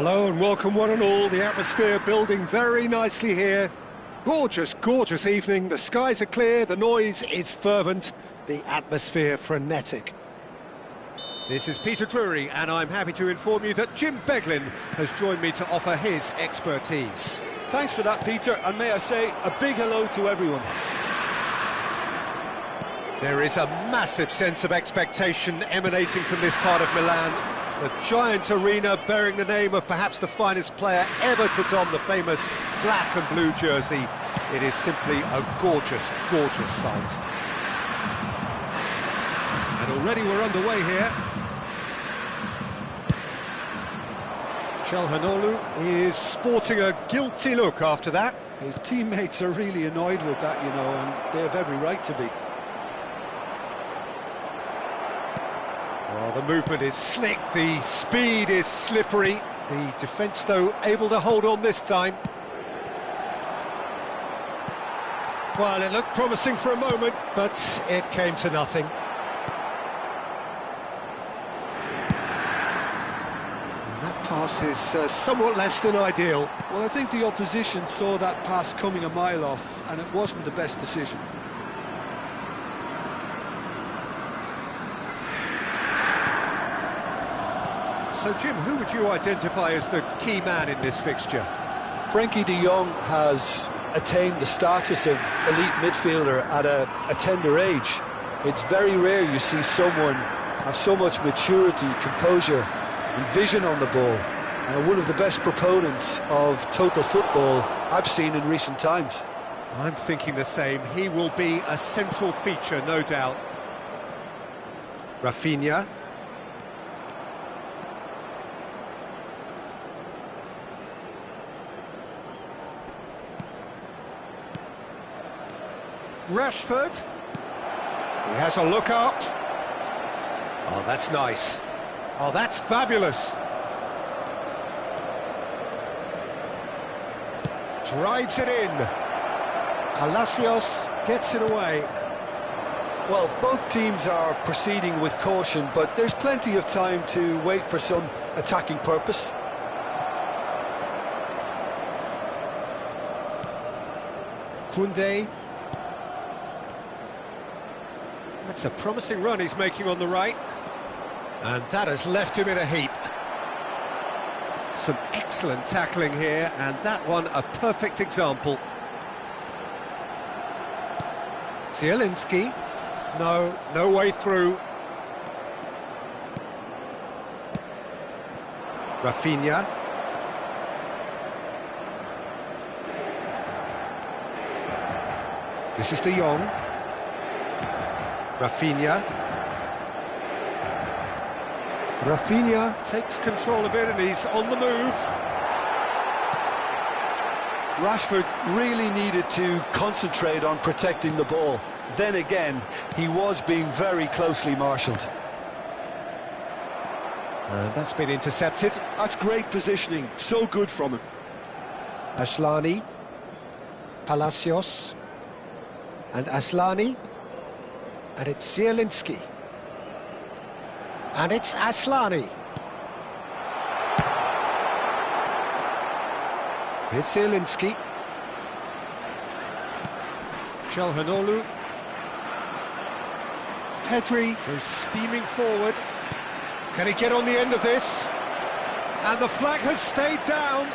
Hello and welcome one and all. The atmosphere building very nicely here. Gorgeous, gorgeous evening. The skies are clear, the noise is fervent, the atmosphere frenetic. This is Peter Drury and I'm happy to inform you that Jim Beglin has joined me to offer his expertise. Thanks for that, Peter, and may I say a big hello to everyone. There is a massive sense of expectation emanating from this part of Milan. The giant arena bearing the name of perhaps the finest player ever to don the famous black and blue jersey. It is simply a gorgeous, gorgeous sight. And already we're underway here. Çalhanoğlu is sporting a guilty look after that. His teammates are really annoyed with that, you know, and they have every right to be. Well, the movement is slick, the speed is slippery. The defence, though, able to hold on this time. Well, it looked promising for a moment, but it came to nothing. And that pass is somewhat less than ideal. Well, I think the opposition saw that pass coming a mile off, and it wasn't the best decision. So, Jim, who would you identify as the key man in this fixture? Frenkie de Jong has attained the status of elite midfielder at a tender age. It's very rare you see someone have so much maturity, composure and vision on the ball. One of the best proponents of total football I've seen in recent times. I'm thinking the same. He will be a central feature, no doubt. Rafinha. Rashford. He has a look up. Oh, that's nice. Oh, that's fabulous. Drives it in. Palacios gets it away. Well, both teams are proceeding with caution, but there's plenty of time to wait for some attacking purpose. Koundé. That's a promising run he's making on the right. And that has left him in a heap. Some excellent tackling here, and that one a perfect example. Zielinski. No way through. Rafinha. This is de Jong. Rafinha. Rafinha takes control of it and he's on the move. Rashford really needed to concentrate on protecting the ball. Then again, he was being very closely marshalled. And that's been intercepted. That's great positioning, so good from him. Asllani. Palacios. And Asllani. And it's Zielinski. And it's Asllani. It's Zielinski. Çalhanoğlu. Pedri goes steaming forward. Can he get on the end of this? And the flag has stayed down.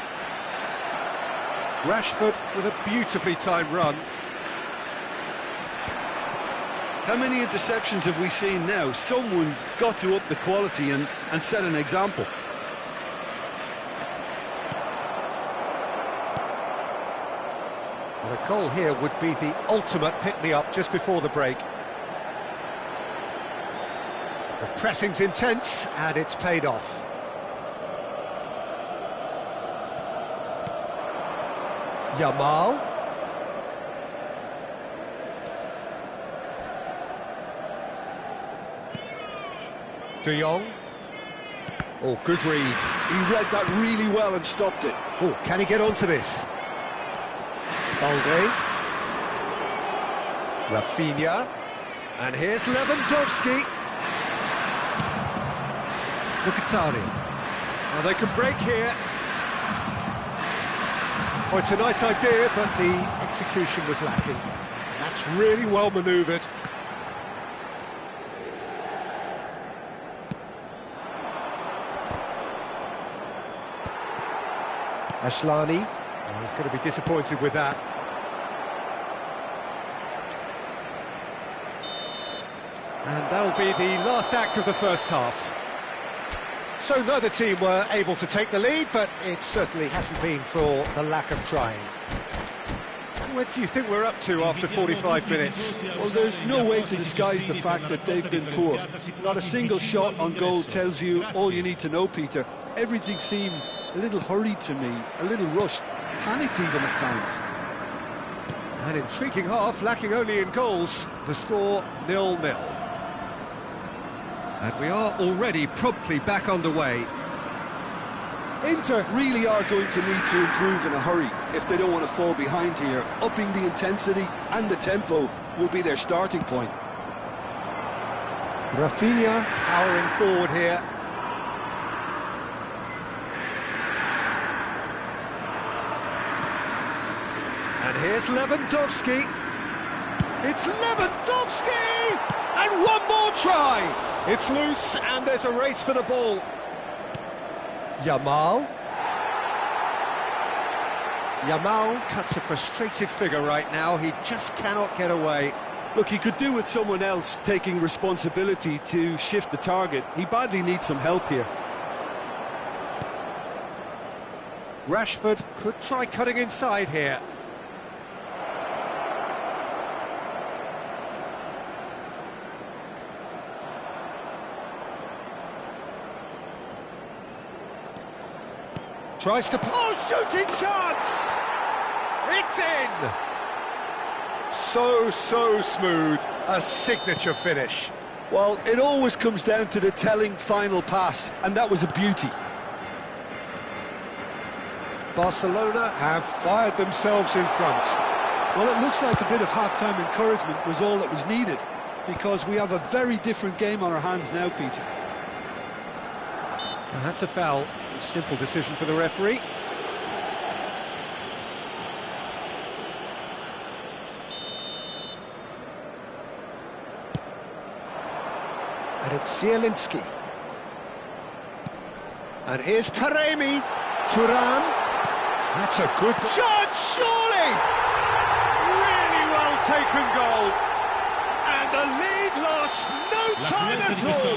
Rashford with a beautifully timed run. How many interceptions have we seen now? Someone's got to up the quality and set an example. Well, a goal here would be the ultimate pick-me-up just before the break. The pressing's intense and it's paid off. Yamal. De Jong. Oh, good read. He read that really well and stopped it. Oh, can he get onto this? Balde. Rafinha. And here's Lewandowski. Mkhitaryan. Well, they can break here. Oh, it's a nice idea, but the execution was lacking. That's really well manoeuvred. Ashlani. Oh, he's going to be disappointed with that. And that'll be the last act of the first half. So neither team were able to take the lead, but it certainly hasn't been for the lack of trying. What do you think we're up to after 45 minutes? Well, there's no way to disguise the fact that they've been poor. Not a single shot on goal tells you all you need to know, Peter. Everything seems a little hurried to me, a little rushed, panicked even at times. An intriguing half, lacking only in goals. The score 0-0. And we are already promptly back underway. Inter really are going to need to improve in a hurry if they don't want to fall behind here. Upping the intensity and the tempo will be their starting point. Rafinha powering forward here. And here's Lewandowski. It's Lewandowski! And one more try! It's loose, and there's a race for the ball. Yamal cuts a frustrated figure right now. He just cannot get away. Look, he could do with someone else taking responsibility to shift the target. He badly needs some help here. Rashford could try cutting inside here. Tries to... Oh, shooting chance! It's in! So smooth. A signature finish. Well, it always comes down to the telling final pass, and that was a beauty. Barcelona have fired themselves in front. Well, it looks like a bit of half-time encouragement was all that was needed, because we have a very different game on our hands now, Peter. And that's a foul. Simple decision for the referee. And it's Zielinski. And here's Taremi. Thuram. That's a good chance, surely! Really well taken goal. And the lead lost no time at all.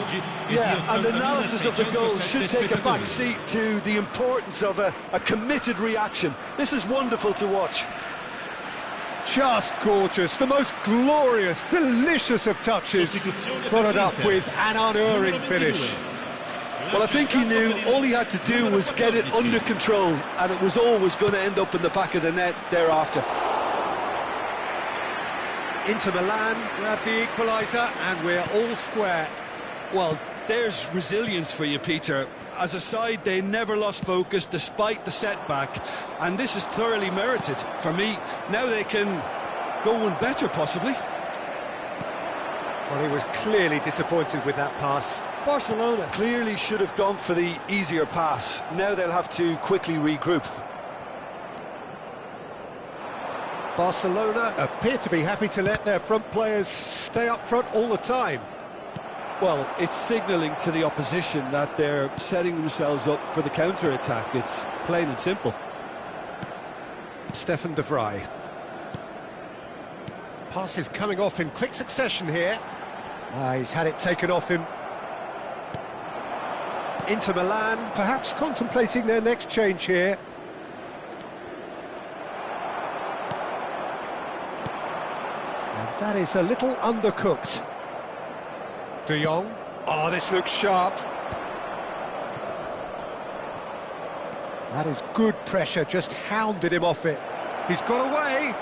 Yeah, and analysis of the goal should take a back seat to the importance of a committed reaction. This is wonderful to watch. Just gorgeous, the most glorious, delicious of touches, followed up with an unerring finish. Well, I think he knew all he had to do was get it under control, and it was always going to end up in the back of the net thereafter. Inter Milan grab the equaliser, and we're all square. Well, there's resilience for you, Peter. As a side, they never lost focus despite the setback, and this is thoroughly merited. For me, now they can go one better, possibly. Well, he was clearly disappointed with that pass. Barcelona clearly should have gone for the easier pass. Now they'll have to quickly regroup. Barcelona appear to be happy to let their front players stay up front all the time. Well, it's signalling to the opposition that they're setting themselves up for the counter-attack. It's plain and simple. Stefan de Vrij. Passes coming off in quick succession here. He's had it taken off him. Inter Milan, perhaps contemplating their next change here. And that is a little undercooked. De Jong. Oh, this looks sharp. That is good pressure, just hounded him off it. He's got away.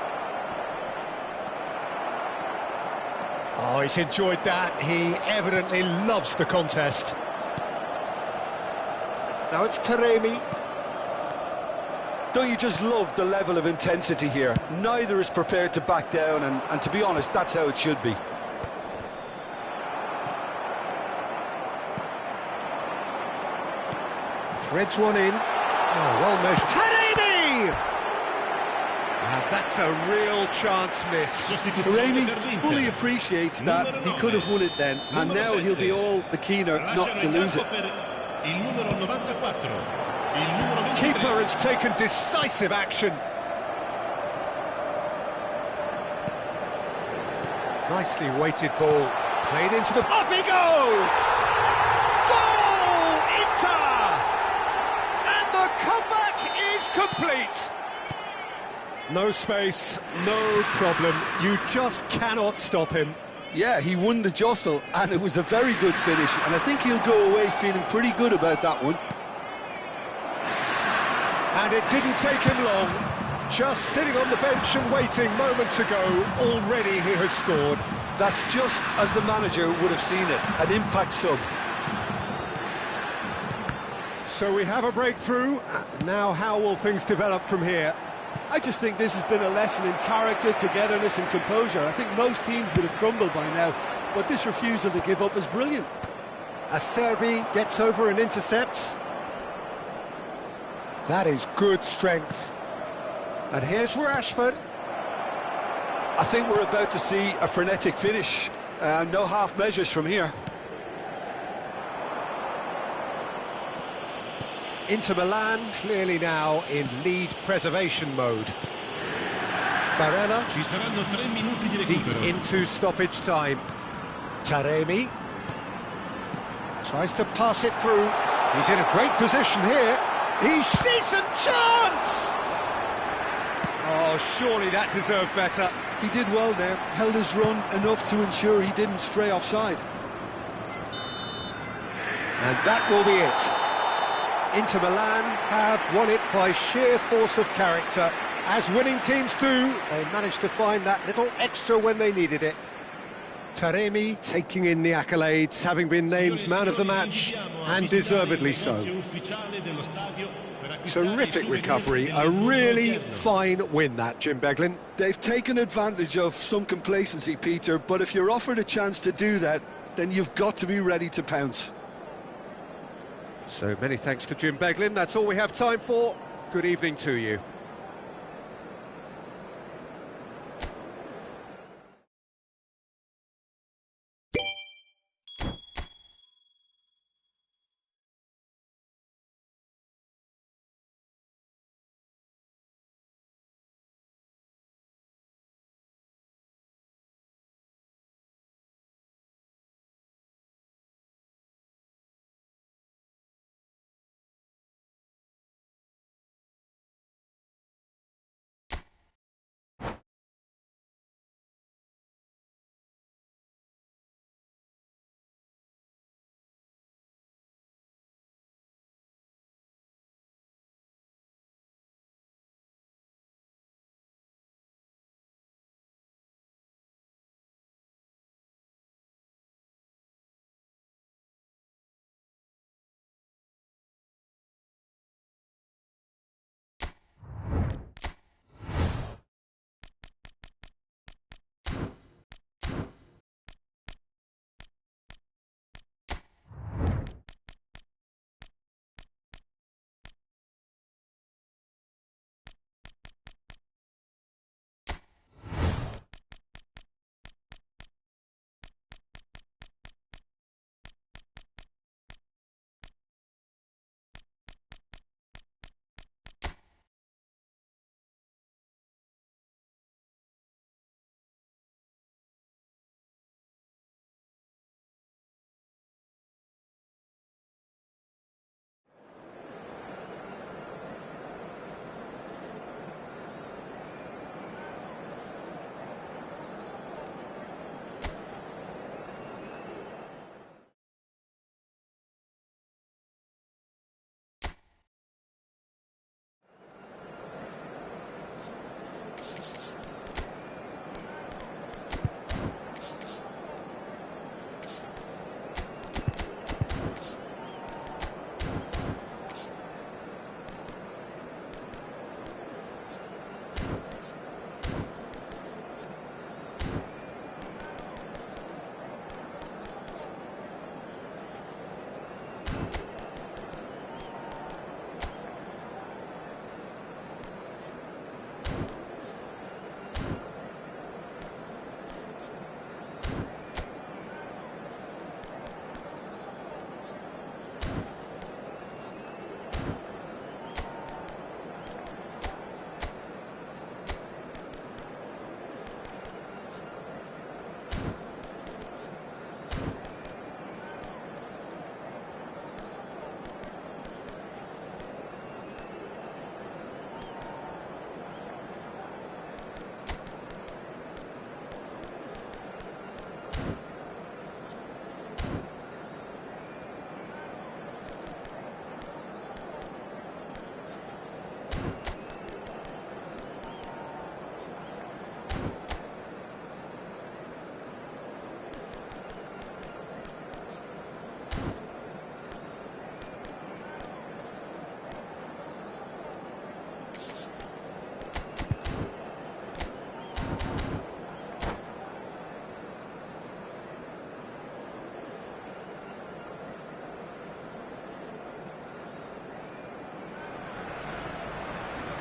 Oh, he's enjoyed that. He evidently loves the contest. Now it's Taremi. Don't you just love the level of intensity here? Neither is prepared to back down, and to be honest, that's how it should be. Threads one in. Oh, well measured. Taremi! That's a real chance missed. Taremi fully appreciates that he could have won it then, and now he'll be all the keener not to lose it. Keeper has taken decisive action. Nicely weighted ball, played into the... Up he goes! Goal! Inter! And the comeback is complete! No space, no problem. You just cannot stop him. Yeah, he won the jostle, and it was a very good finish, and I think he'll go away feeling pretty good about that one. And it didn't take him long. Just sitting on the bench and waiting moments ago, already he has scored. That's just as the manager would have seen it, an impact sub. So we have a breakthrough. Now how will things develop from here? I just think this has been a lesson in character, togetherness and composure. I think most teams would have crumbled by now, but this refusal to give up is brilliant. Acerbi gets over and intercepts. That is good strength. And here's Rashford. I think we're about to see a frenetic finish. No half measures from here. Inter Milan clearly now in lead preservation mode. Barella deep into stoppage time. Taremi tries to pass it through. He's in a great position here. He's decent chance! Oh, surely that deserved better. He did well there, held his run enough to ensure he didn't stray offside. And that will be it. Inter Milan have won it by sheer force of character. As winning teams do, they managed to find that little extra when they needed it. Taremi taking in the accolades, having been named man of the match, and deservedly so. Terrific recovery, a really fine win that, Jim Beglin. They've taken advantage of some complacency, Peter, but if you're offered a chance to do that, then you've got to be ready to pounce. So many thanks to Jim Beglin. That's all we have time for. Good evening to you.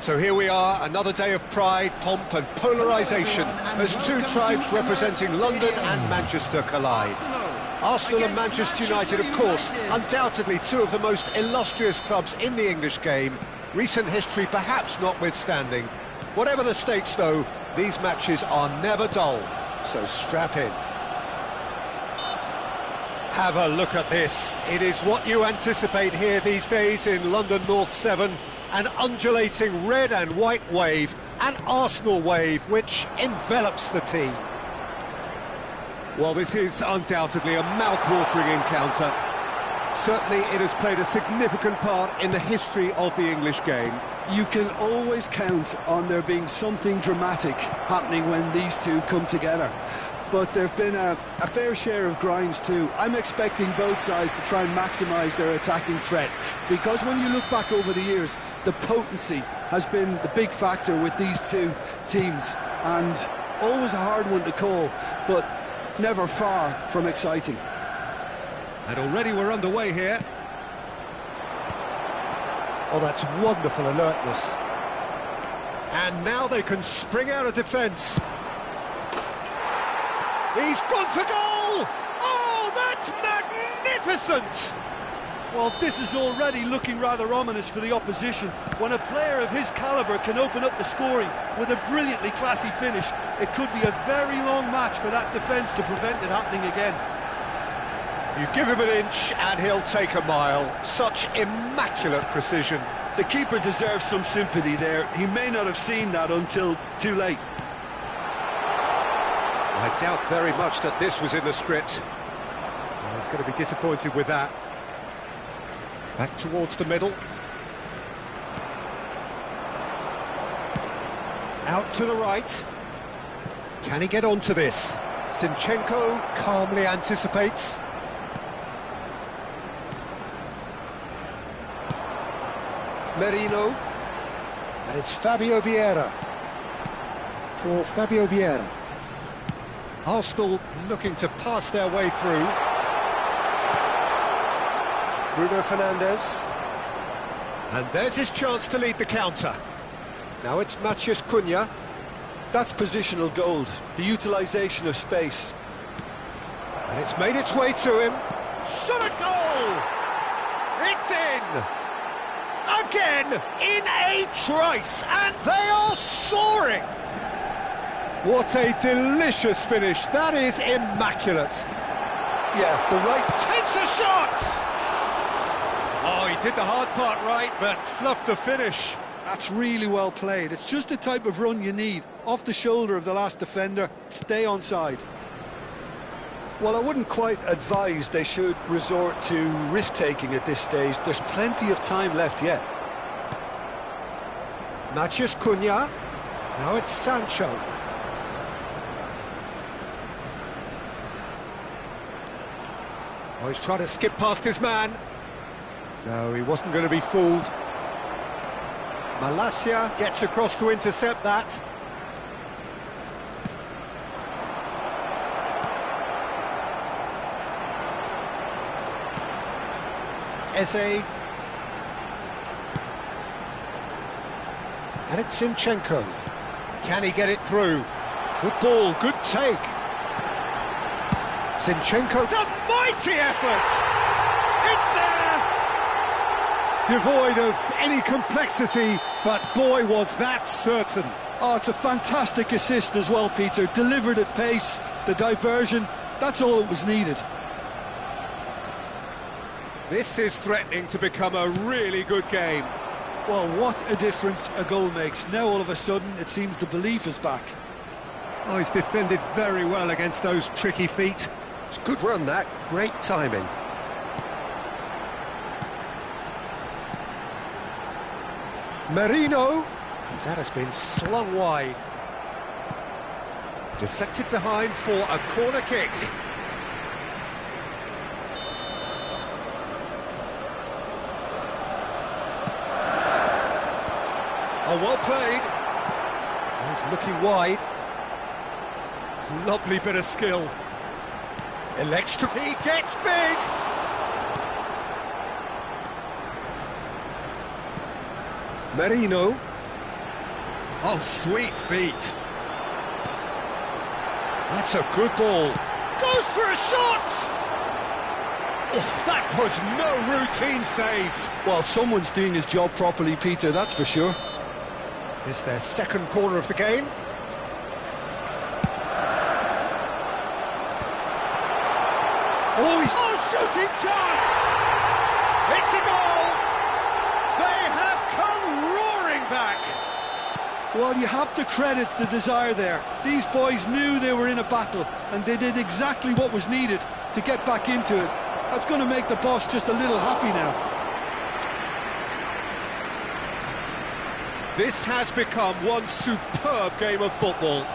So here we are, another day of pride, pomp and polarisation as two tribes representing London and Manchester collide. Arsenal and Manchester United, of course, undoubtedly two of the most illustrious clubs in the English game, recent history perhaps notwithstanding. Whatever the stakes though, these matches are never dull, so strap in. Have a look at this. It is what you anticipate here these days in London North 7. An undulating red and white wave, an Arsenal wave which envelops the team. Well, this is undoubtedly a mouth-watering encounter. Certainly it has played a significant part in the history of the English game. You can always count on there being something dramatic happening when these two come together. But there have been a fair share of grinds too. I'm expecting both sides to try and maximise their attacking threat, because when you look back over the years, the potency has been the big factor with these two teams, and always a hard one to call, but never far from exciting. And already we're underway here. Oh, that's wonderful alertness. And now they can spring out of defence. He's gone for goal! Oh, that's magnificent! Well, this is already looking rather ominous for the opposition. When a player of his calibre can open up the scoring with a brilliantly classy finish, it could be a very long match for that defence to prevent it happening again. You give him an inch and he'll take a mile. Such immaculate precision. The keeper deserves some sympathy there. He may not have seen that until too late. I doubt very much that this was in the script. Well, he's going to be disappointed with that. Back towards the middle. Out to the right. Can he get onto this? Zinchenko calmly anticipates. Merino. And it's Fabio Vieira. For Fabio Vieira. Arsenal looking to pass their way through. Bruno Fernandes. And there's his chance to lead the counter. Now it's Matheus Cunha. That's positional gold, the utilisation of space. And it's made its way to him. Shot a goal! It's in! Again, in a trice, and they are soaring! What a delicious finish. That is immaculate. Yeah, the right... Takes a shot! Oh, he did the hard part right, but fluffed the finish. That's really well played. It's just the type of run you need. Off the shoulder of the last defender, stay onside. Well, I wouldn't quite advise they should resort to risk-taking at this stage. There's plenty of time left yet. Matheus Cunha. Now it's Sancho. Oh, he's trying to skip past his man. No, he wasn't going to be fooled. Malacia gets across to intercept that. Eze. And it's Zinchenko. Can he get it through? Good ball, good take. Zinchenko's a mighty effort! It's there! Devoid of any complexity, but boy was that certain. Oh, it's a fantastic assist as well, Peter. Delivered at pace, the diversion, that's all that was needed. This is threatening to become a really good game. Well, what a difference a goal makes. Now all of a sudden it seems the belief is back. Oh, he's defended very well against those tricky feet. It's a good run, that. Great timing. Merino. That has been slung wide. Deflected behind for a corner kick. Oh, well played. He's looking wide. Lovely bit of skill. Electric. He gets big. Merino. Oh, sweet feet. That's a good ball. Goes for a shot! Oh, that was no routine save. Well, someone's doing his job properly, Peter, that's for sure. It's their second corner of the game. Oh, shooting chance! It's a goal! They have come roaring back! Well, you have to credit the desire there. These boys knew they were in a battle, and they did exactly what was needed to get back into it. That's going to make the boss just a little happy now. This has become one superb game of football.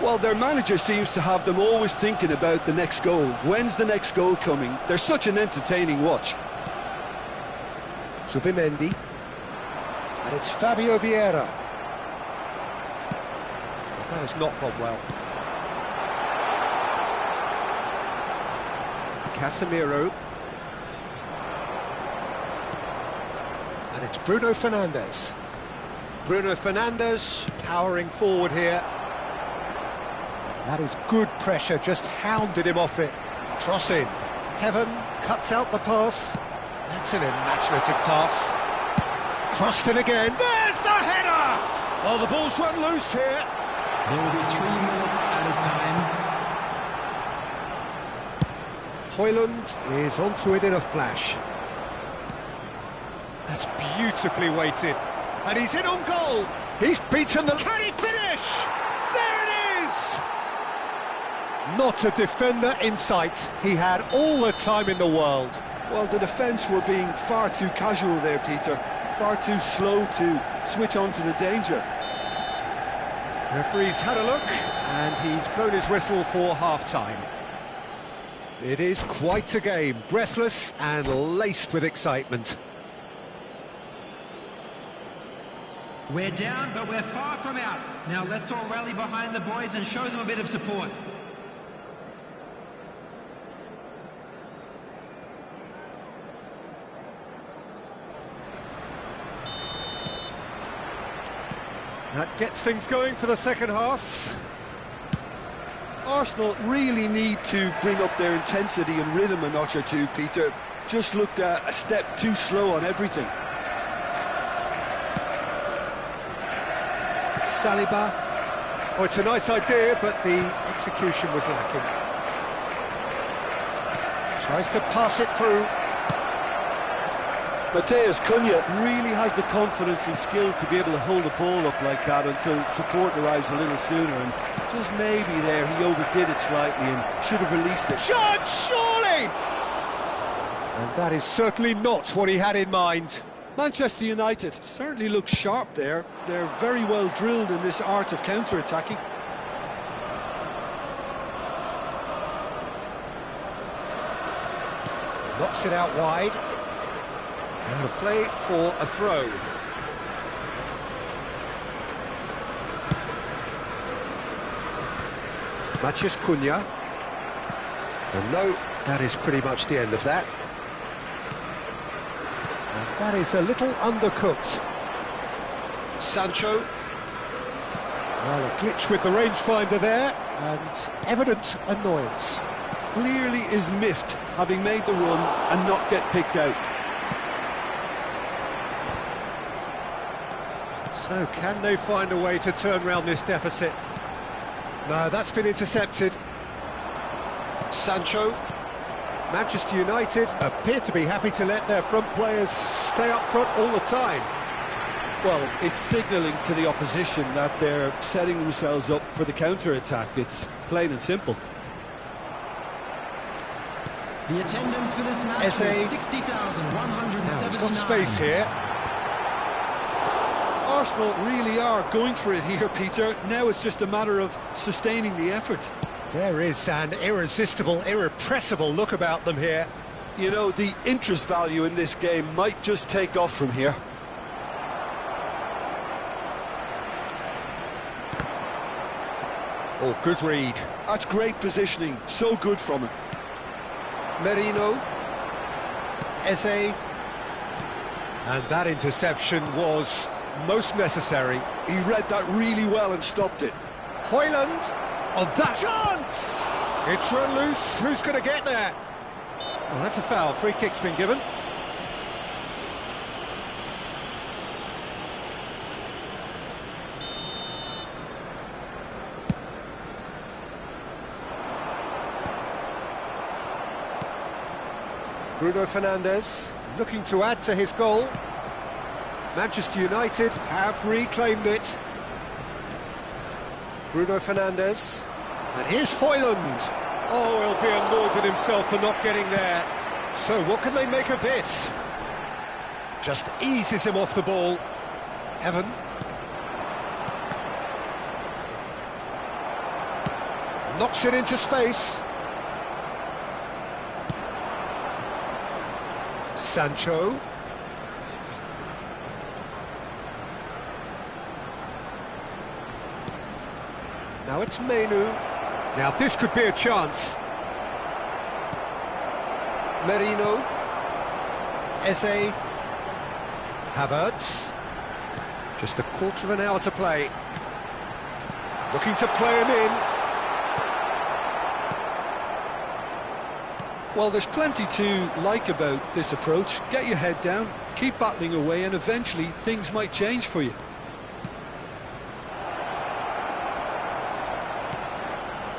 Well, their manager seems to have them always thinking about the next goal. When's the next goal coming? They're such an entertaining watch. Subimendi. And it's Fabio Vieira. That has not gone well. Casemiro. And it's Bruno Fernandes. Bruno Fernandes powering forward here. That is good pressure, just hounded him off it. Cross in. Heaven cuts out the pass. That's an imaginative pass. Crossed in again. There's the header! Oh, the ball's run loose here. There will be 3 minutes at a time. Højlund is onto it in a flash. That's beautifully weighted. And he's in on goal. He's beaten the... Can he finish? There it is! Not a defender in sight. He had all the time in the world. Well, the defence were being far too casual there, Peter. Far too slow to switch on to the danger. Referee's had a look, and he's blown his whistle for half-time. It is quite a game, breathless and laced with excitement. We're down, but we're far from out. Now let's all rally behind the boys and show them a bit of support. That gets things going for the second half. Arsenal really need to bring up their intensity and rhythm a notch or two, Peter. Just looked a step too slow on everything. Saliba. Oh, it's a nice idea, but the execution was lacking. Tries to pass it through. Matheus Cunha really has the confidence and skill to be able to hold the ball up like that until support arrives a little sooner, and just maybe there he overdid it slightly and should have released it. Shot, surely! And that is certainly not what he had in mind. Manchester United certainly look sharp there. They're very well drilled in this art of counter-attacking. Knocks it out wide. Out of play for a throw. Matheus Cunha. And no, that is pretty much the end of that. And that is a little undercooked. Sancho. Well, a glitch with the rangefinder there, and evident annoyance. Clearly is miffed, having made the run and not get picked out. So, can they find a way to turn around this deficit? No, that's been intercepted. Sancho. Manchester United appear to be happy to let their front players stay up front all the time. Well, it's signalling to the opposition that they're setting themselves up for the counter-attack. It's plain and simple. The attendance for this match is 60,179. Now, he's got space here. Arsenal really are going for it here, Peter. Now it's just a matter of sustaining the effort. There is an irresistible, irrepressible look about them here. You know, the interest value in this game might just take off from here. Oh, good read. That's great positioning. So good from him. Merino. Eze. And that interception was most necessary. He read that really well and stopped it. Hoyland, on that chance! It's run loose, who's going to get there? Well, that's a foul, free kick's been given. Bruno Fernandes looking to add to his goal. Manchester United have reclaimed it. Bruno Fernandes, and here's Hoyland. Oh, he'll be annoyed with himself for not getting there. So what can they make of this? Just eases him off the ball. Heaven. Knocks it into space. Sancho. Now it's Menu. Now this could be a chance. Merino. Eze. Havertz. Just a quarter of an hour to play. Looking to play him in. Well, there's plenty to like about this approach. Get your head down, keep battling away, and eventually things might change for you.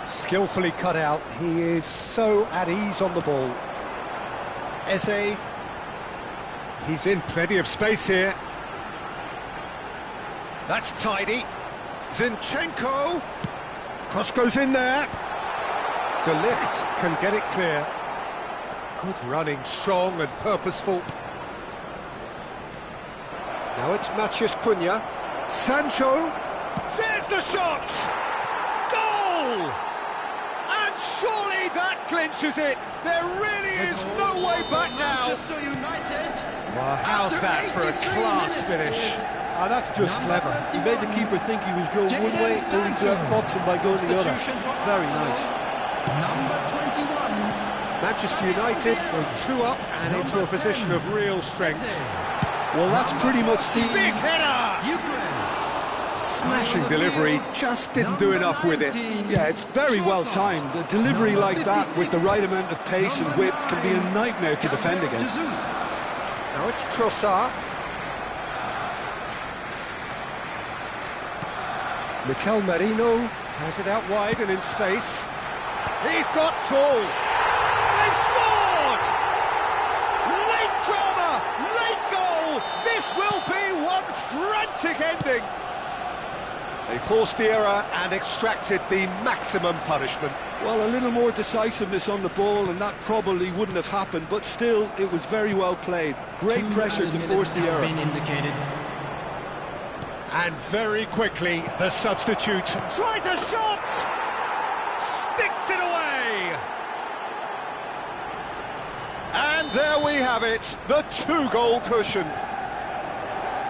Skillfully cut out. He is so at ease on the ball. Eze. He's in plenty of space here. That's tidy. Zinchenko. Cross goes in there. De Ligt can get it clear. Good running, strong and purposeful. Now it's Matheus Cunha. Sancho. There's the shot! Goal! And surely that clinches it. There really is no way back now. Manchester United. Well, how's that for a class finish? Ah, that's just clever. He made the keeper think he was going one way, only to outfox him by going the other. Very nice. Number 21. Manchester United go 2 up and into a position of real strength. Well, that's pretty much seen. Big header! Smashing delivery, just didn't do enough with it. Yeah, it's very well timed. A delivery like that with the right amount of pace and whip can be a nightmare to defend against. Now it's Trossard. Mikel Merino has it out wide and in space. He's got tall. They've scored! Late drama, late goal. This will be one frantic ending. They forced the error and extracted the maximum punishment. Well, a little more decisiveness on the ball and that probably wouldn't have happened, but still, it was very well played. Great pressure to force the error. And very quickly, the substitute tries a shot! Sticks it away! And there we have it, the 2-goal cushion.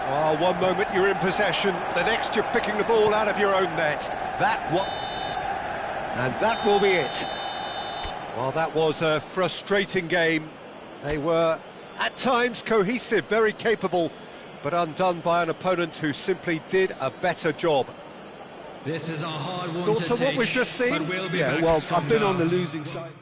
Oh, one moment you're in possession, the next you're picking the ball out of your own net. And that will be it. Well, that was a frustrating game. They were, at times, cohesive, very capable, but undone by an opponent who simply did a better job. This is a hard one Thoughts to on what take, we've just seen? but we'll be Yeah, back well, I've been stronger. on the losing side.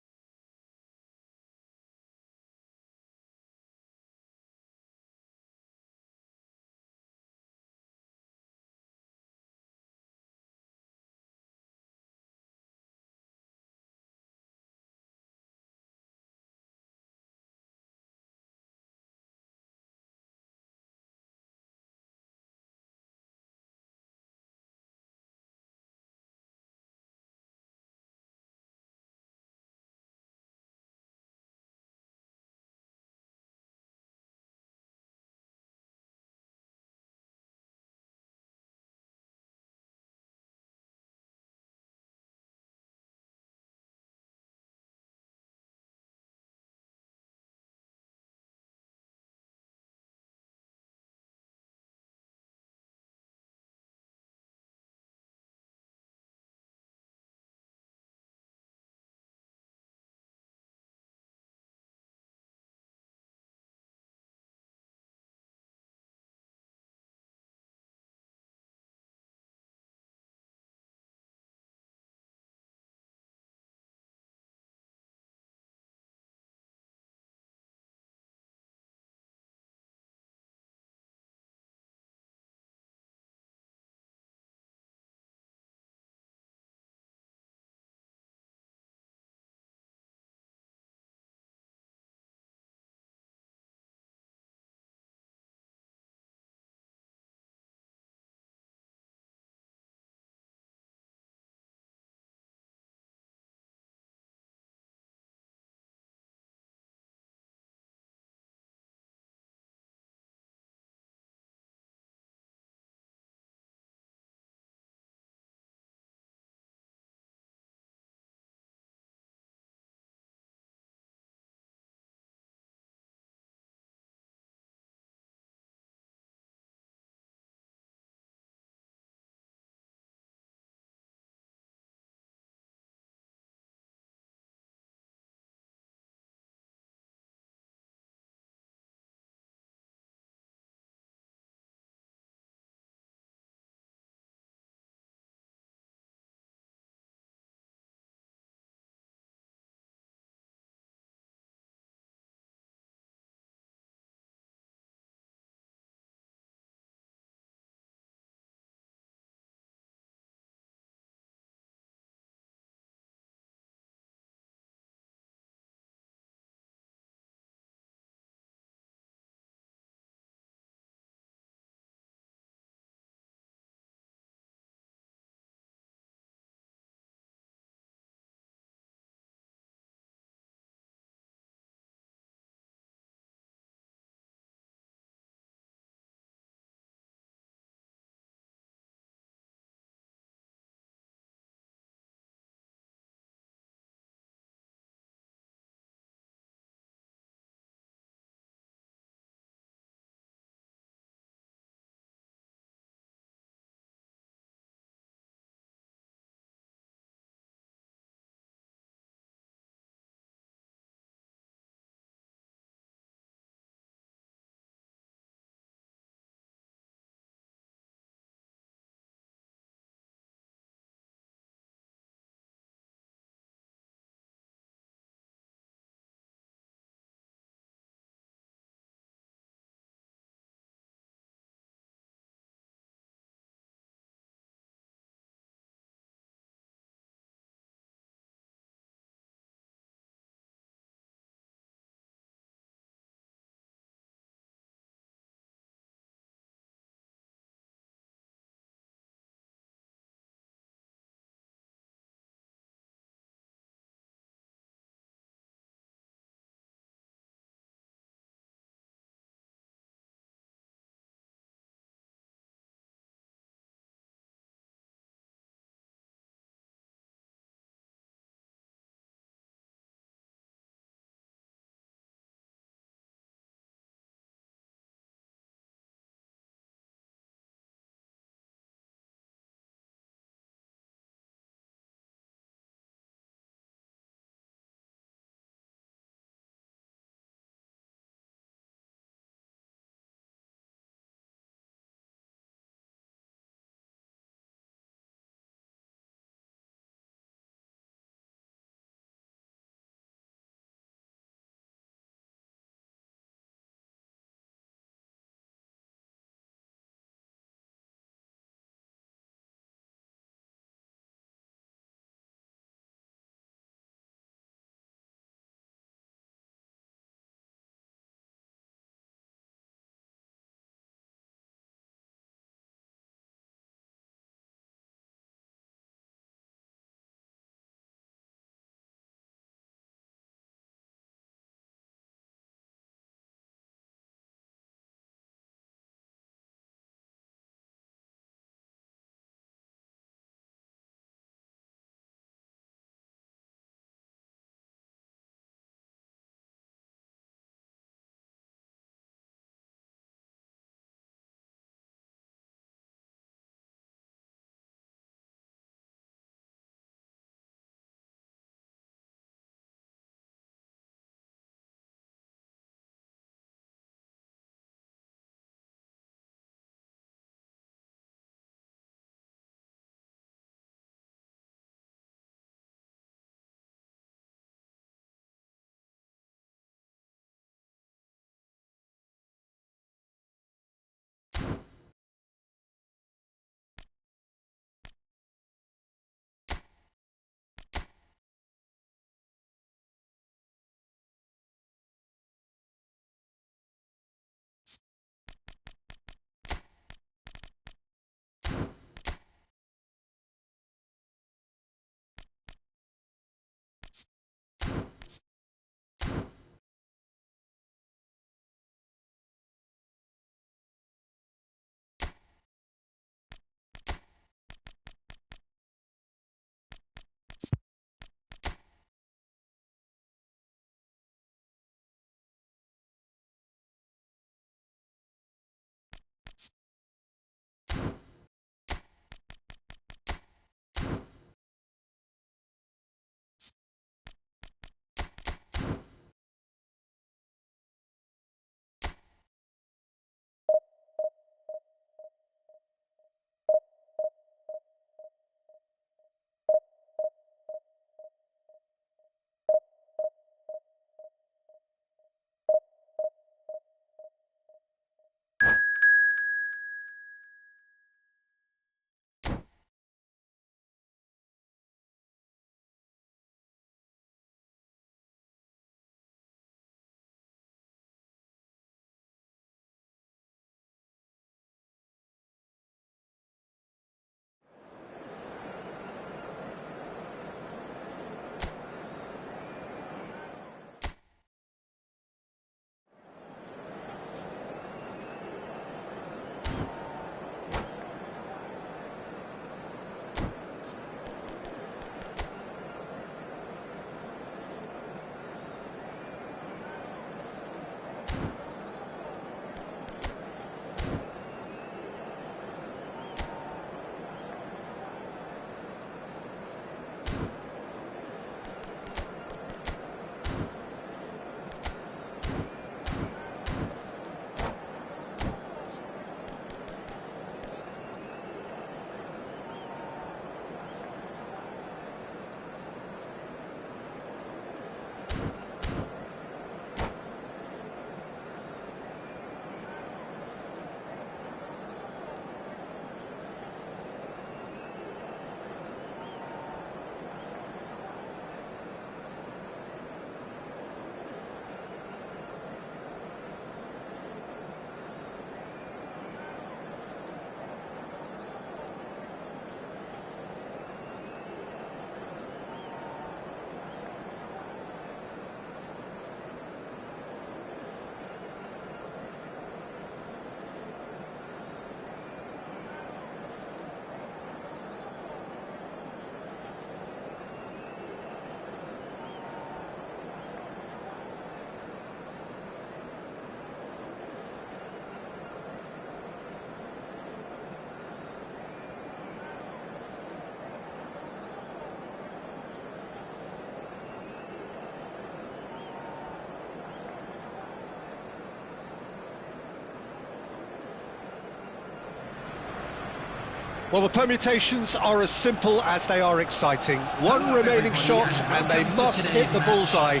Well, the permutations are as simple as they are exciting. One remaining shot and they must hit the bullseye.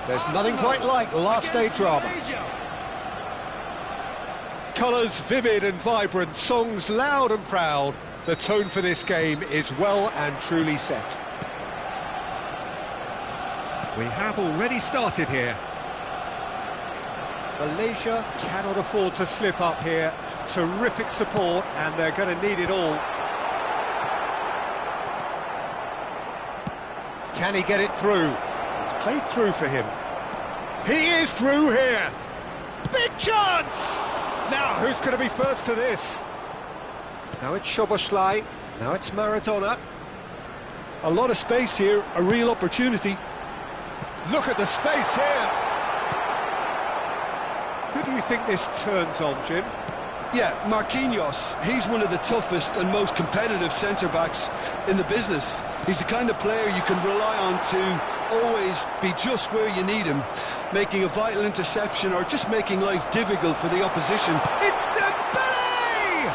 There's nothing quite like last day drama. Colours vivid and vibrant, songs loud and proud. The tone for this game is well and truly set. We have already started here. Malaysia cannot afford to slip up here. Terrific support, and they're going to need it all. Can he get it through? It's played through for him. He is through here. Big chance! Now, who's going to be first to this? Now it's Szoboszlai. Now it's Maradona. A lot of space here, a real opportunity. Look at the space here. Who do you think this turns on, Jim? Yeah, Marquinhos. He's one of the toughest and most competitive centre-backs in the business. He's the kind of player you can rely on to always be just where you need him, making a vital interception or just making life difficult for the opposition. It's Dembele!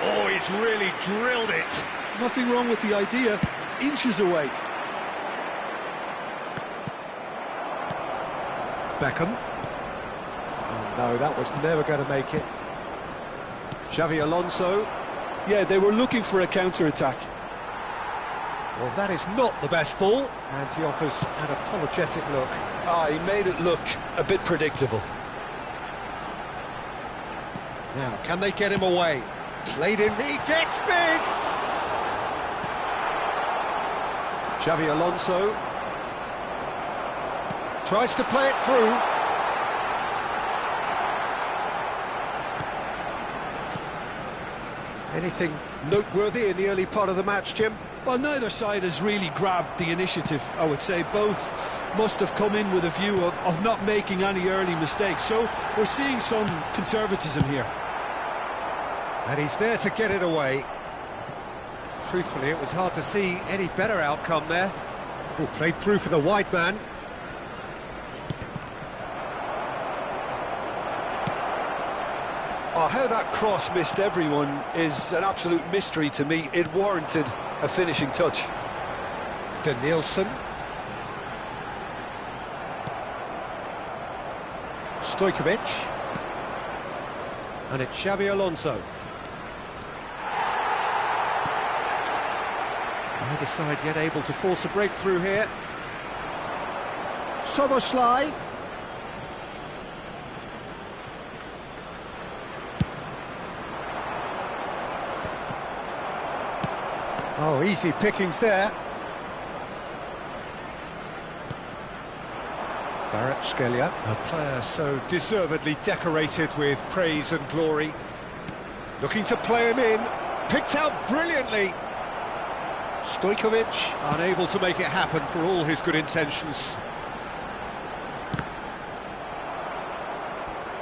Oh, he's really drilled it. Nothing wrong with the idea. Inches away. Beckham. Oh, no, that was never going to make it. Xavi Alonso. Yeah, they were looking for a counter-attack. Well, that is not the best ball, and he offers an apologetic look. He made it look a bit predictable. Now, can they get him away? Played in, he gets big! Xavi Alonso. Tries to play it through. Anything noteworthy in the early part of the match, Jim? Well, neither side has really grabbed the initiative, I would say. Both must have come in with a view of not making any early mistakes. So we're seeing some conservatism here. And he's there to get it away. Truthfully, it was hard to see any better outcome there. Oh, played through for the wide man. Oh, how that cross missed everyone is an absolute mystery to me. It warranted a finishing touch. Danielson. Stojkovic. And it's Xavi Alonso. Neither side yet able to force a breakthrough here. Szoboszlai. Oh, easy pickings there. Kvaratskhelia, a player so deservedly decorated with praise and glory. Looking to play him in, picked out brilliantly. Stojkovic, unable to make it happen for all his good intentions.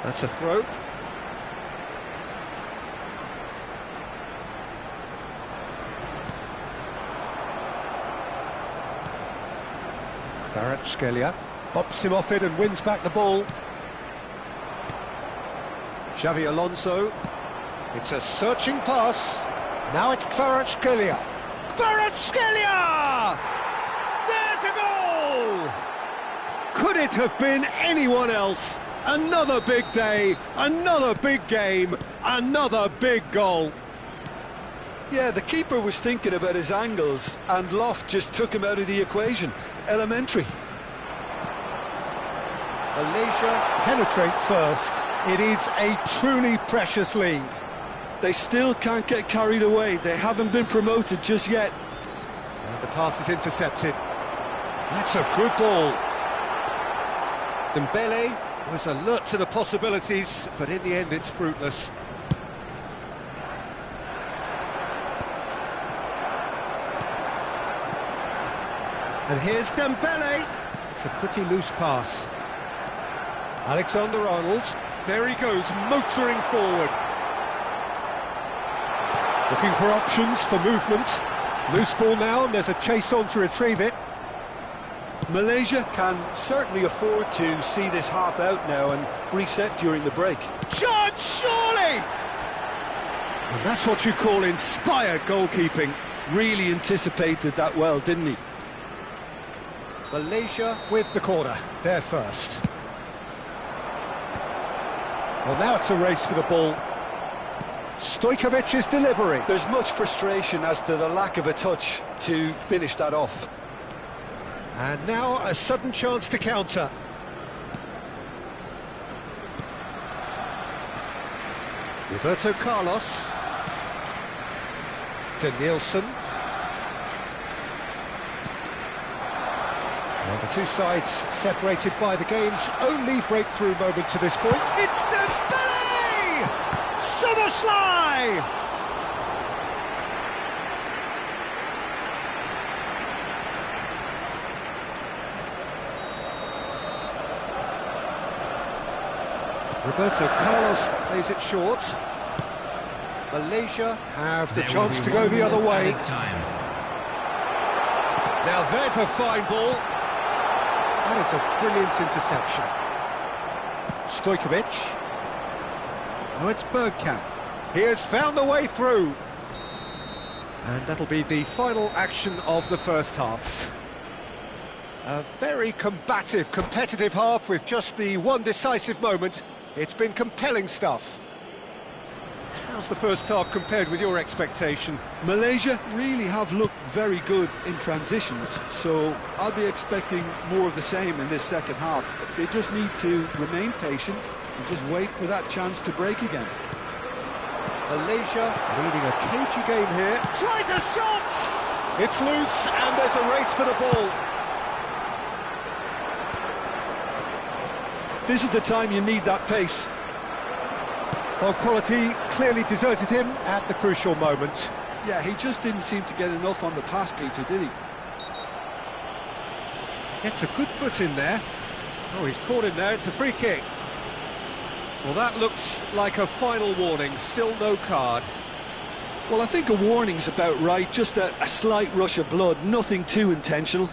That's a throw. Kvaratskhelia bops him off it and wins back the ball. Xavi Alonso. It's a searching pass. Now it's Kvaratskhelia. Kvaratskhelia! There's a goal! Could it have been anyone else? Another big day, another big game, another big goal. Yeah, the keeper was thinking about his angles, and Loft just took him out of the equation. Elementary. Malaysia penetrate first. It is a truly precious lead. They still can't get carried away. They haven't been promoted just yet. And the pass is intercepted. That's a good ball. Dembele was alert to the possibilities, but in the end it's fruitless. And here's Dembele. It's a pretty loose pass. Alexander-Arnold. There he goes, motoring forward. Looking for options for movement. Loose ball now, and there's a chase on to retrieve it. Malaysia can certainly afford to see this half out now and reset during the break. Chance, surely! And that's what you call inspired goalkeeping. Really anticipated that well, didn't he? Malaysia with the corner, they're first. Well, now it's a race for the ball. Stojkovic's delivery. There's much frustration as to the lack of a touch to finish that off. And now a sudden chance to counter. Roberto Carlos. Danielson. Well, the two sides separated by the game's only breakthrough moment to this point. It's Dembele! Soboslai! Roberto Carlos plays it short. Malaysia have the chance to go the other way. Now there's a fine ball. That is a brilliant interception. Stojkovic. Oh, it's Bergkamp. He has found the way through. And that'll be the final action of the first half. A very combative, competitive half with just the one decisive moment. It's been compelling stuff. How's the first half compared with your expectation? Malaysia really have looked very good in transitions, so I'll be expecting more of the same in this second half. They just need to remain patient and just wait for that chance to break again. Malaysia leading a cagey game here. Tries a shot! It's loose and there's a race for the ball. This is the time you need that pace. Well, quality clearly deserted him at the crucial moment. Yeah, he just didn't seem to get enough on the pass, Peter, did he? Gets a good foot in there. Oh, he's caught in there, it's a free kick. Well, that looks like a final warning, still no card. Well, I think a warning's about right, just a slight rush of blood, nothing too intentional.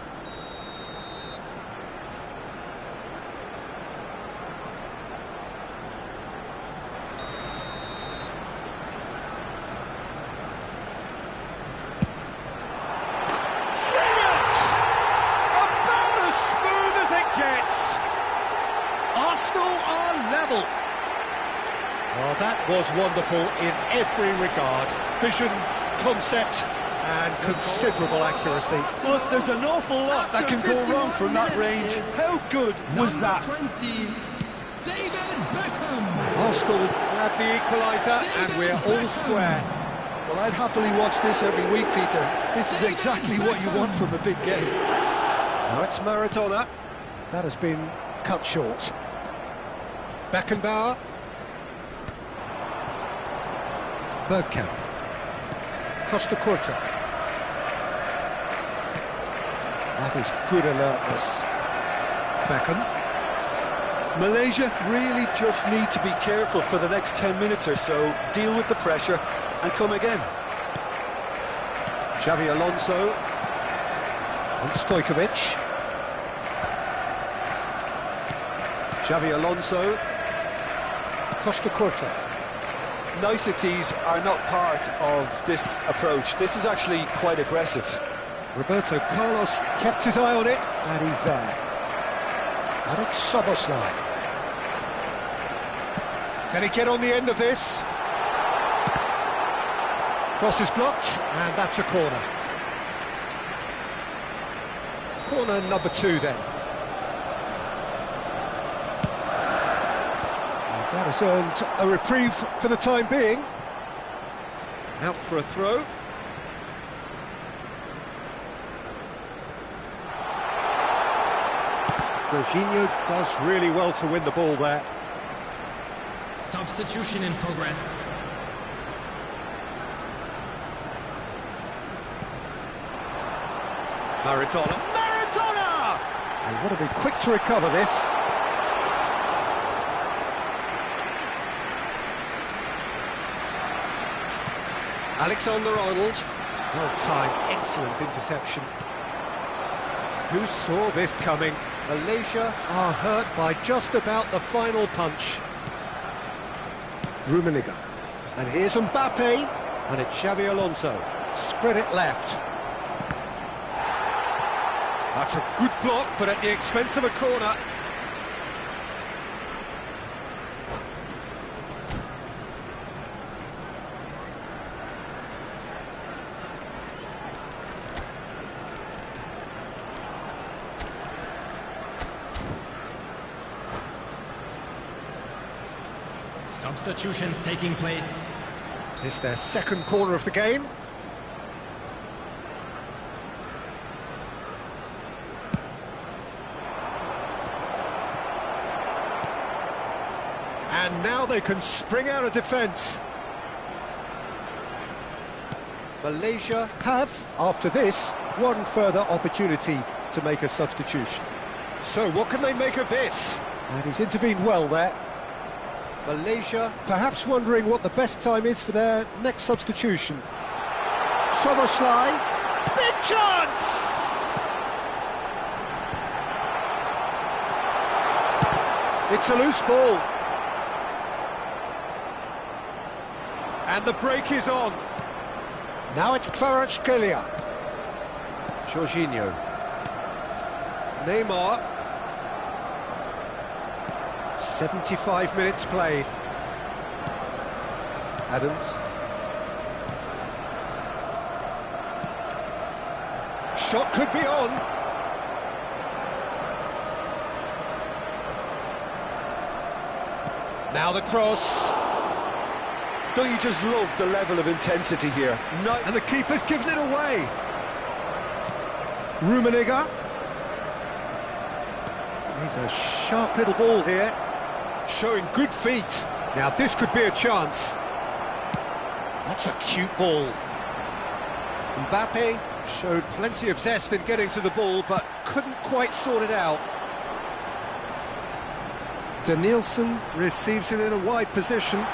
Well, that was wonderful in every regard. Vision, concept and considerable accuracy. Look, there's an awful lot that can go wrong from that range. How good was that? 20, David Beckham. Arsenal grab the equaliser and we're all square. Well, I'd happily watch this every week, Peter. This is exactly what you want from a big game. Now it's Maradona. That has been cut short. Beckenbauer. Bergkamp. Costa Curta. That is good alertness. Beckham. Malaysia really just need to be careful for the next 10 minutes or so, deal with the pressure and come again. Xavi Alonso. And Stojkovic. Xavi Alonso. Costa Curta. Niceties are not part of this approach. This is actually quite aggressive. Roberto Carlos kept his eye on it, and he's there. And it's Soboslai. Can he get on the end of this? Cross is blocked, and that's a corner. Corner number 2 then. That has earned a reprieve for the time being. Out for a throw. Jorginho does really well to win the ball there. Substitution in progress. Maradona. Maradona! They want to be quick to recover this. Alexander-Arnold, well timed, excellent interception. Who saw this coming? Malaysia are hurt by just about the final punch. Rummenigge. And here's Mbappe, and it's Xabi Alonso. Spread it left. That's a good block, but at the expense of a corner. Substitutions taking place. It's their second corner of the game. And now they can spring out of defence. Malaysia have, after this, one further opportunity to make a substitution. So what can they make of this? And he's intervened well there. Malaysia perhaps wondering what the best time is for their next substitution. Soboslai, big chance! It's a loose ball. And the break is on. Now it's Kvaratskhelia. Jorginho. Neymar. 75 minutes played. Adams. Shot could be on. Now the cross. Don't you just love the level of intensity here? No, and the keeper's given it away. Rummenigge. He's a sharp little ball here, showing good feet. Now this could be a chance. That's a cute ball. Mbappe showed plenty of zest in getting to the ball, but couldn't quite sort it out. Danielson receives it in a wide position.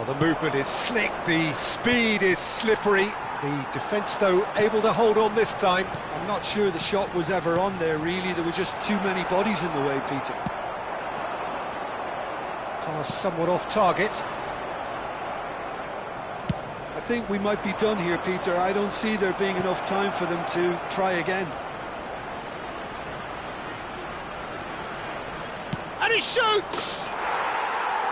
The movement is slick, the speed is slippery. The defence, though, able to hold on this time. I'm not sure the shot was ever on there, really. There were just too many bodies in the way, Peter. Pass somewhat off target. I think we might be done here, Peter. I don't see there being enough time for them to try again. And he shoots!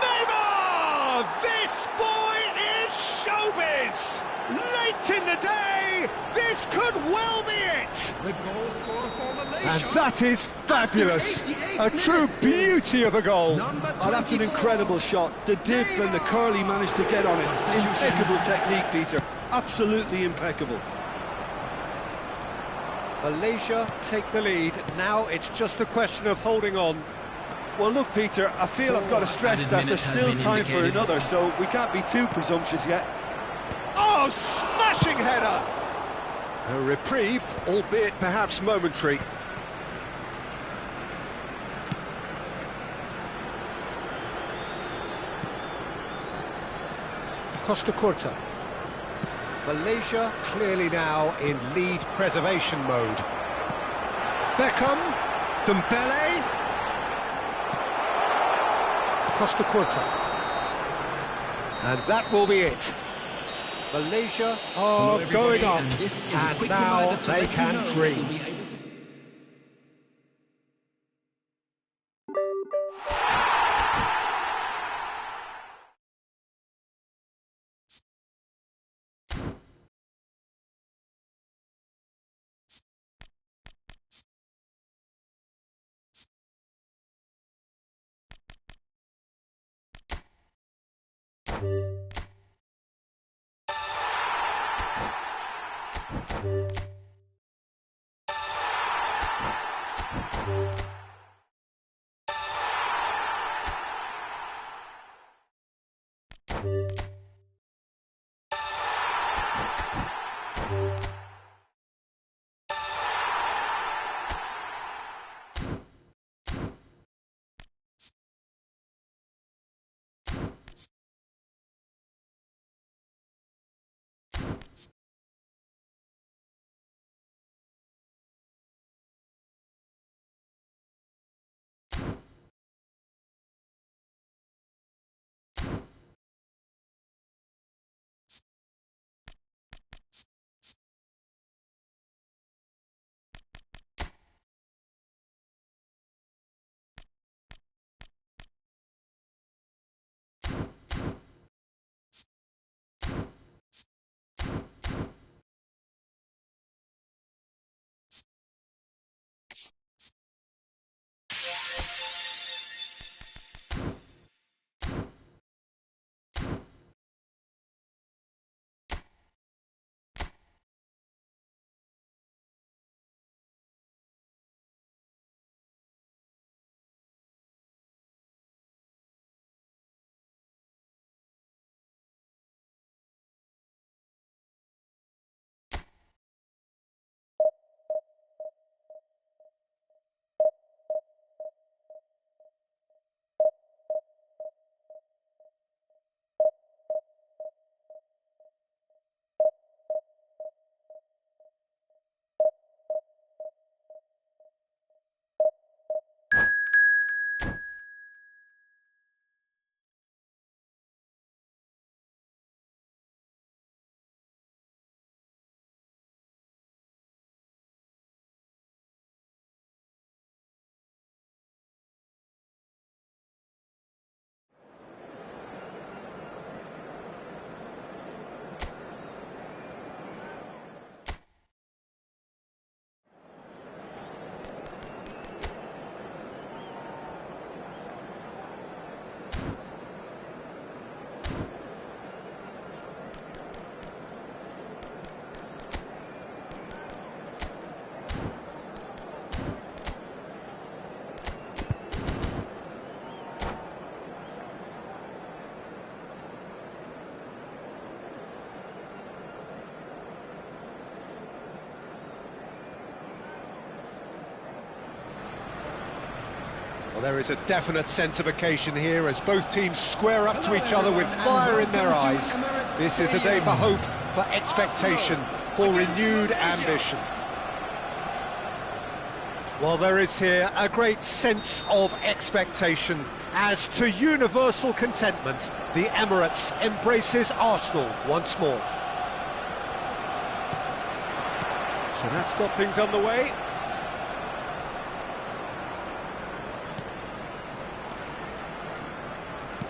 Neymar! This boy is showbiz! Late in the day, this could well be it! The goal scorer for Malaysia. And that is fabulous! A true beauty of a goal! Oh, that's an incredible shot. The dip and the curl he managed to get on it. Impeccable technique, Peter. Absolutely impeccable. Malaysia take the lead. Now it's just a question of holding on. Well, look, Peter, I feel I've got to stress that there's still time for another, so we can't be too presumptuous yet. Oh, smashing header! A reprieve, albeit perhaps momentary. Costa Curta. Malaysia clearly now in lead preservation mode. Beckham, Dembele. Costa Curta. And that will be it. Malaysia are going up, and now they can dream. Well, there is a definite sense of occasion here as both teams square up to each other with fire in their eyes. This is a day for hope, for expectation, for renewed ambition. Well, there is here a great sense of expectation as to universal contentment, the Emirates embraces Arsenal once more. So that's got things underway.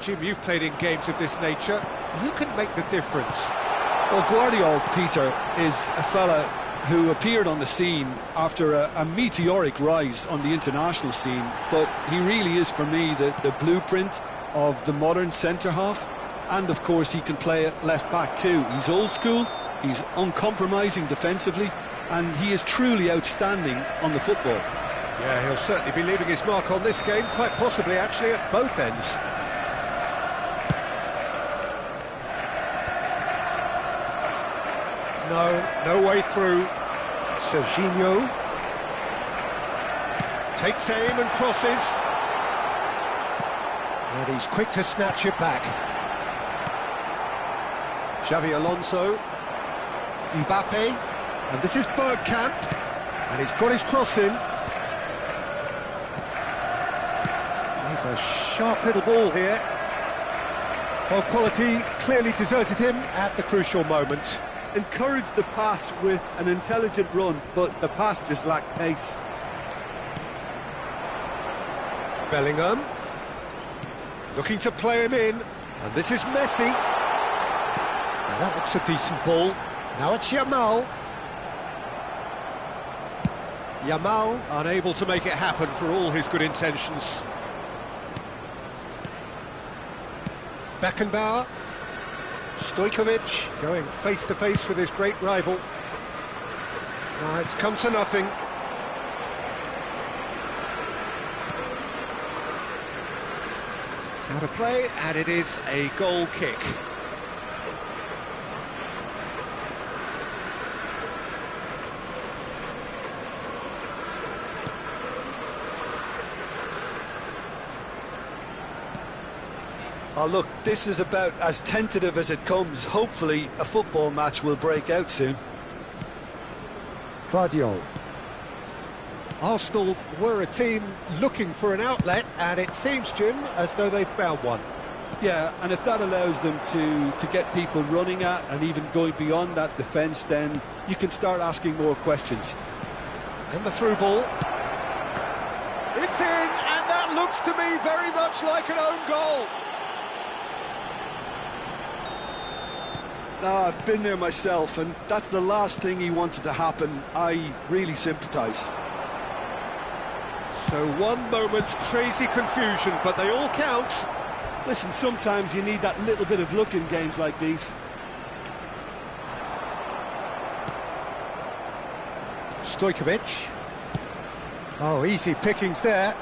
Jim, you've played in games of this nature. Who can make the difference? Well, Guardiola, Peter, is a fella who appeared on the scene after a meteoric rise on the international scene, but he really is, for me, the blueprint of the modern centre-half, and of course he can play at left-back too. He's old school, he's uncompromising defensively, and he is truly outstanding on the football. Yeah, he'll certainly be leaving his mark on this game, quite possibly actually at both ends. No way through. Serginho takes aim and crosses. And he's quick to snatch it back. Xavi Alonso. Mbappe. And this is Bergkamp. And he's got his cross in. He's a sharp little ball here. Well, quality clearly deserted him at the crucial moment. Encouraged the pass with an intelligent run, but the pass just lacked pace. Bellingham looking to play him in, and this is Messi. Now that looks a decent ball. Now it's Yamal. Yamal unable to make it happen for all his good intentions. Beckenbauer. Stojkovic going face-to-face with his great rival. Now it's come to nothing. It's out of play, and it is a goal kick. Oh, look, this is about as tentative as it comes. Hopefully, a football match will break out soon. Guardiola. Arsenal were a team looking for an outlet, and it seems, Jim, as though they've found one. Yeah, and if that allows them to get people running at and even going beyond that defence, then you can start asking more questions. And the through ball. It's in, and that looks to me very much like an own goal. No, I've been there myself, and that's the last thing he wanted to happen. I really sympathise. So one moment's crazy confusion, but they all count. Listen, sometimes you need that little bit of luck in games like these. Stojkovic. Oh, easy pickings there.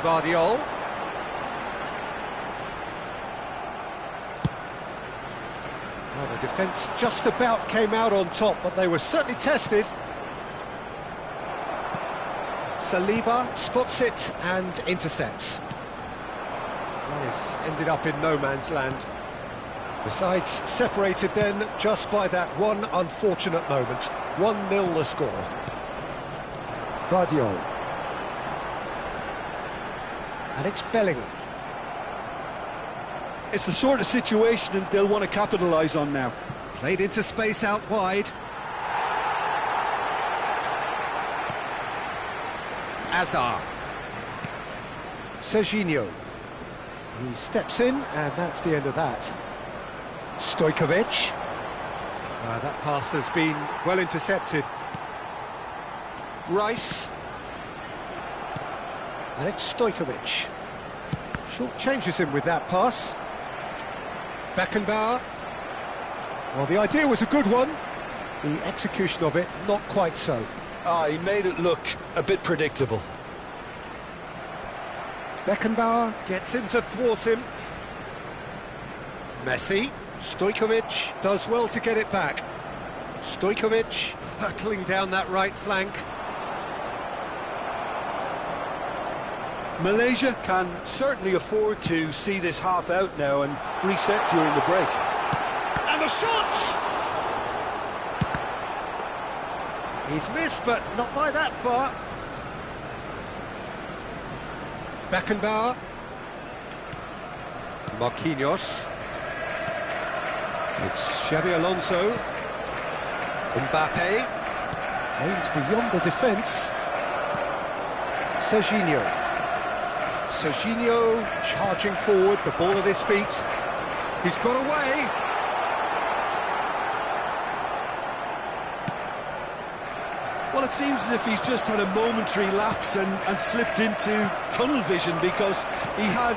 Guardiola. Well, the defence just about came out on top, but they were certainly tested. Saliba spots it and intercepts. Well, it's ended up in no man's land. The sides separated then just by that one unfortunate moment. 1-0 the score. Guardiola. And it's Bellingham. It's the sort of situation that they'll want to capitalise on now. Played into space out wide. Azar. Serginho. He steps in, and that's the end of that. Stojkovic. That pass has been well intercepted. Rice. And it's Stojkovic. Short changes him with that pass. Beckenbauer. Well, the idea was a good one. The execution of it, not quite so. He made it look a bit predictable. Beckenbauer gets in to thwart him. Messi. Stojkovic does well to get it back. Stojkovic hurtling down that right flank. Malaysia can certainly afford to see this half out now and reset during the break. And the shot! He's missed, but not by that far. Beckenbauer. Marquinhos. It's Xabi Alonso. Mbappe. Aimed beyond the defence. Serginho. Serginho charging forward, the ball at his feet. He's got away. Well, it seems as if he's just had a momentary lapse and slipped into tunnel vision, because he had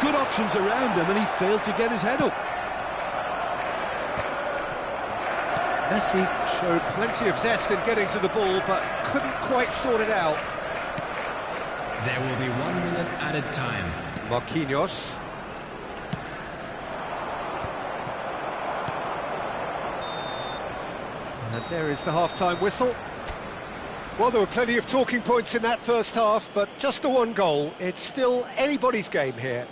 good options around him and he failed to get his head up. Messi showed plenty of zest in getting to the ball, but couldn't quite sort it out. There will be 1 minute added time. Marquinhos. And there is the half-time whistle. Well, there were plenty of talking points in that first half, but just the one goal. It's still anybody's game here.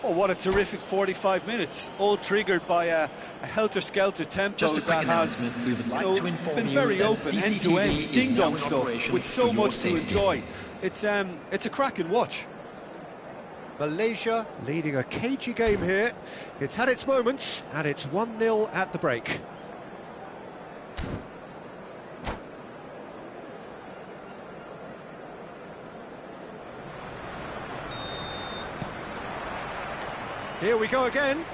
Oh, what a terrific 45 minutes, all triggered by a helter-skelter tempo that has been very open, end-to-end, ding-dong stuff, with so much to enjoy. It's a cracking watch. Malaysia leading a cagey game here. It's had its moments, and it's 1-0 at the break. Here we go again.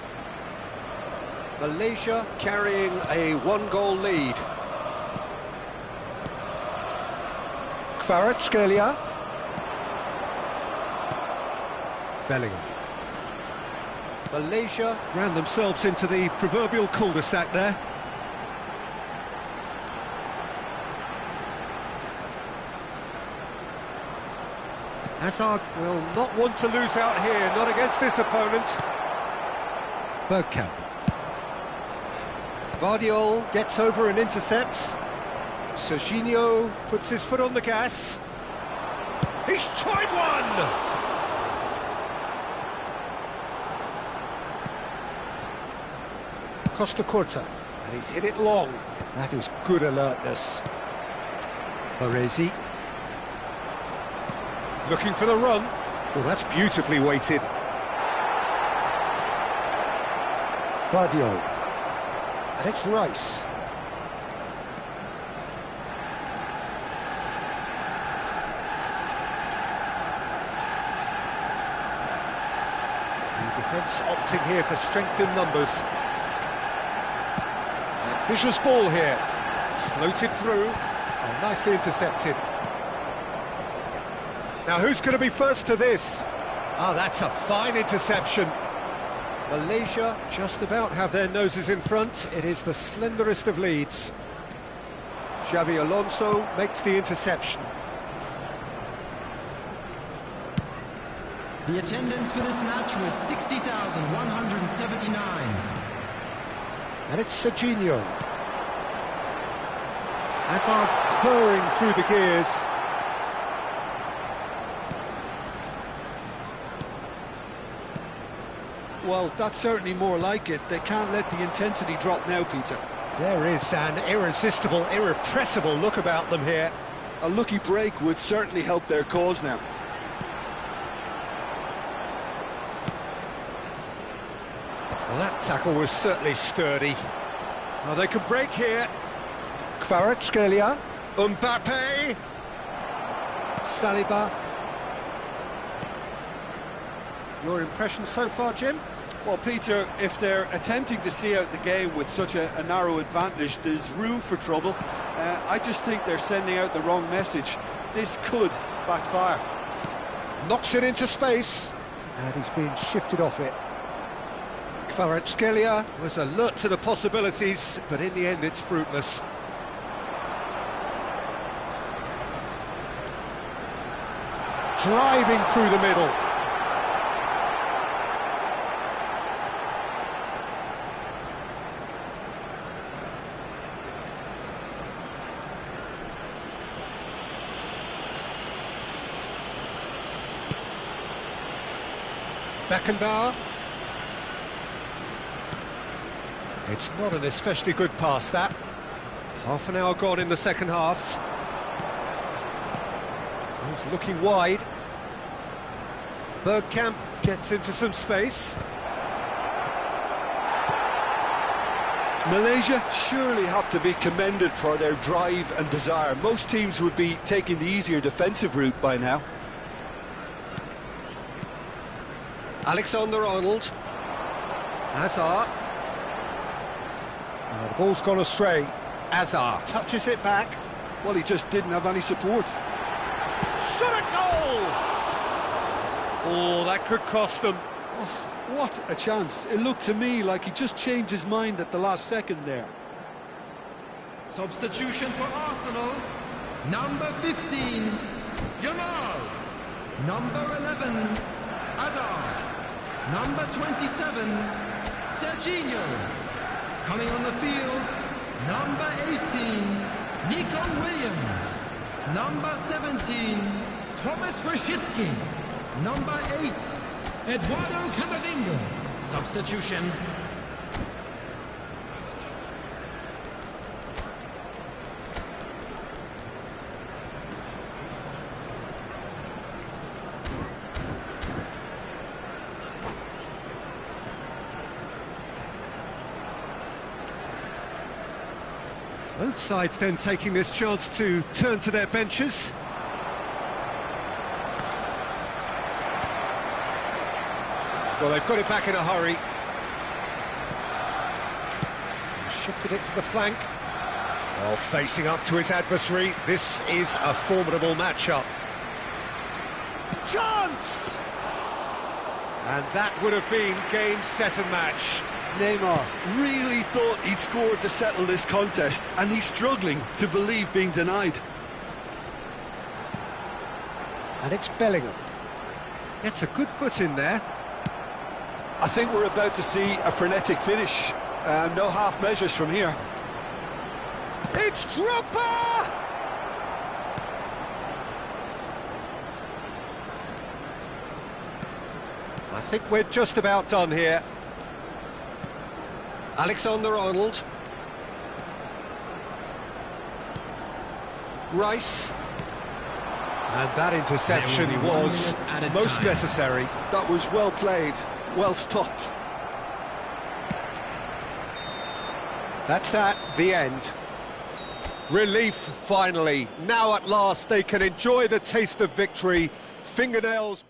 Malaysia carrying a one-goal lead. Kvaratskhelia. Bellingham. Malaysia ran themselves into the proverbial cul-de-sac there. Hazard will not want to lose out here, not against this opponent. Bergkamp. Vardiol gets over and intercepts. Serginho puts his foot on the gas. He's tried one! Costa Curta, and he's hit it long. That is good alertness. Baresi. Looking for the run. Well, that's beautifully weighted. Vardiol. And it's Rice. The defence opting here for strength in numbers. Ambitious ball here. Floated through and nicely intercepted. Now who's going to be first to this? Ah, that's a fine interception. Malaysia just about have their noses in front. It is the slenderest of leads. Xabi Alonso makes the interception. The attendance for this match was 60,179. And it's Serginho. Hazard purring through the gears. Well, that's certainly more like it. They can't let the intensity drop now, Peter. There is an irresistible, irrepressible look about them here. A lucky break would certainly help their cause now. Well, that tackle was certainly sturdy. Well, they could break here. Kvaratskhelia. Mbappe. Saliba. Your impression so far, Jim? Well, Peter, if they're attempting to see out the game with such a narrow advantage, there's room for trouble. I just think they're sending out the wrong message. This could backfire. Knocks it into space, and he's been shifted off it. Kvaratskhelia was alert to the possibilities, but in the end it's fruitless. Driving through the middle. Beckenbauer. It's not an especially good pass, that. Half an hour gone in the second half. He's looking wide. Bergkamp gets into some space. Malaysia surely have to be commended for their drive and desire. Most teams would be taking the easier defensive route by now. Alexander-Arnold. Hazard. The ball's gone astray. Hazard touches it back. Well, he just didn't have any support. Shot a goal! Oh, that could cost them. Oh, what a chance. It looked to me like he just changed his mind at the last second there. Substitution for Arsenal. Number 15, Jamal. Number 11, Hazard. Number 27, Serginho. Coming on the field, number 18, Nico Williams. Number 17, Thomas Rashitsky. Number 8, Eduardo Camavinga. Substitution. Both sides then taking this chance to turn to their benches. Well, they've got it back in a hurry. Shifted it to the flank. Well, facing up to his adversary, this is a formidable matchup. Chance! And that would have been game, set and match. Neymar really thought he'd scored to settle this contest, and he's struggling to believe being denied. And it's Bellingham. It's a good foot in there. I think we're about to see a frenetic finish. No half measures from here. It's Drogba! I think we're just about done here. Alexander-Arnold. Rice. And that interception was most necessary. That was well played, well stopped. That's the end. Relief, finally. Now at last they can enjoy the taste of victory. Fingernails...